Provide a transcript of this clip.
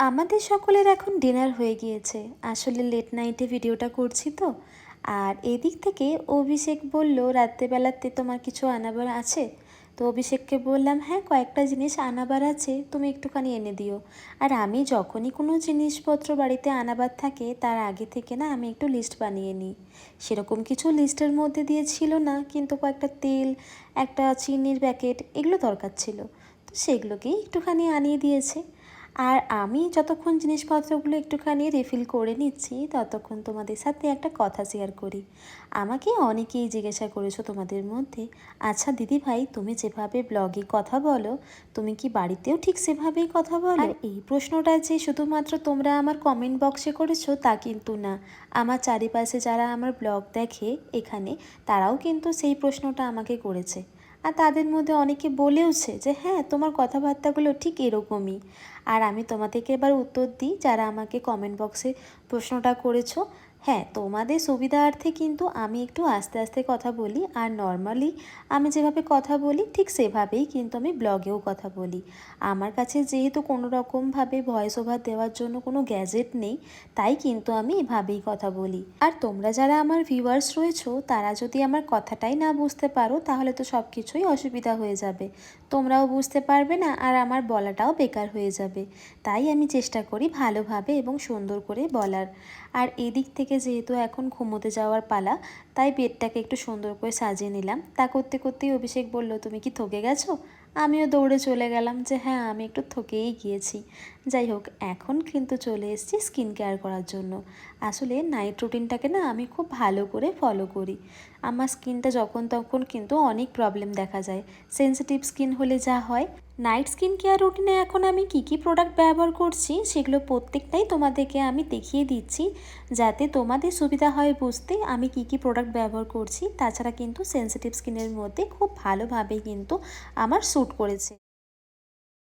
আমাদের সকলের এখন ডিনার হয়ে গিয়েছে। আসলে লেট নাইটে ভিডিওটা করছি তো। আর এদিক থেকে অভিষেক বলল, রাত্রেবেলাতে তোমার কিছু আনাবার আছে? তো অভিষেককে বললাম, হ্যাঁ কয়েকটা জিনিস আনাবার আছে, তুমি একটুখানি এনে দিও। আর আমি যখনই কোনো জিনিসপত্র বাড়িতে আনাবার থাকে তার আগে থেকে না আমি একটু লিস্ট বানিয়ে নিই। সেরকম কিছু লিস্টের মধ্যে দিয়ে ছিল না, কিন্তু কয়েকটা তেল, একটা চিনির প্যাকেট এগুলো দরকার ছিল। তো সেগুলোকেই একটুখানি আনিয়ে দিয়েছে। আর আমি যতক্ষণ জিনিসপত্রগুলো একটুখানি রিফিল করে নিচ্ছি ততক্ষণ তোমাদের সাথে একটা কথা শেয়ার করি। আমাকে অনেকেই জিজ্ঞাসা করেছো তোমাদের মধ্যে, আচ্ছা দিদি ভাই তুমি যেভাবে ব্লগে কথা বলো তুমি কি বাড়িতেও ঠিক সেভাবেই কথা বলো? আর এই প্রশ্নটা যে শুধুমাত্র তোমরা আমার কমেন্ট বক্সে করেছো তা কিন্তু না, আমার চারিপাশে যারা আমার ব্লগ দেখে এখানে তারাও কিন্তু সেই প্রশ্নটা আমাকে করেছে। আর তাদের মধ্যে অনেকে বলেওছে যে হ্যাঁ তোমার কথাবার্তাগুলো ঠিক এরকমই। আর আমি তোমাদেরকে এবার উত্তর দিই যারা আমাকে কমেন্ট বক্সে প্রশ্নটা করেছো। হ্যাঁ তোমাদের সুবিধার্থে কিন্তু আমি একটু আস্তে আস্তে কথা বলি, আর নর্মালি আমি যেভাবে কথা বলি ঠিক সেভাবেই কিন্তু আমি ব্লগেও কথা বলি। আমার কাছে যেহেতু কোনো রকমভাবে ভয়েস ওভার দেওয়ার জন্য কোনো গ্যাজেট নেই, তাই কিন্তু আমি এভাবেই কথা বলি। আর তোমরা যারা আমার ভিউয়ার্স রয়েছো তারা যদি আমার কথাটাই না বুঝতে পারো তাহলে তো সব কিছুই অসুবিধা হয়ে যাবে, তোমরাও বুঝতে পারবে না আর আমার বলাটাও বেকার হয়ে যাবে। তাই আমি চেষ্টা করি ভালোভাবে এবং সুন্দর করে বলার। আর এদিক থেকে যেহেতু এখন ঘুমোতে যাওয়ার পালা, তাই বেডটাকে একটু সুন্দর করে সাজিয়ে নিলাম। তা করতে করতেই অভিষেক বলল, তুমি কি থকে গেছো? আমিও দৌড়ে চলে গেলাম যে হ্যাঁ আমি একটু থকেই গিয়েছি। যাই হোক, এখন কিন্তু চলে এসেছি স্কিন কেয়ার করার জন্য। আসলে নাইট রুটিনটাকে না আমি খুব ভালো করে ফলো করি। আমার স্কিনটা যখন তখন কিন্তু অনেক প্রবলেম দেখা যায়, সেনসিটিভ স্কিন হলে যা হয়। নাইট স্কিন কেয়ার রুটিনে এখন আমি কি কি প্রোডাক্ট ব্যবহার করছি সেগুলো প্রত্যেকটাই তোমাদেরকে আমি দেখিয়ে দিচ্ছি, যাতে তোমাদের সুবিধা হয় বুঝতে আমি কি কি প্রোডাক্ট ব্যবহার করছি। তাছাড়া কিন্তু সেনসিটিভ স্কিনের মধ্যে খুব ভালোভাবে কিন্তু আমার স্যুট করেছে।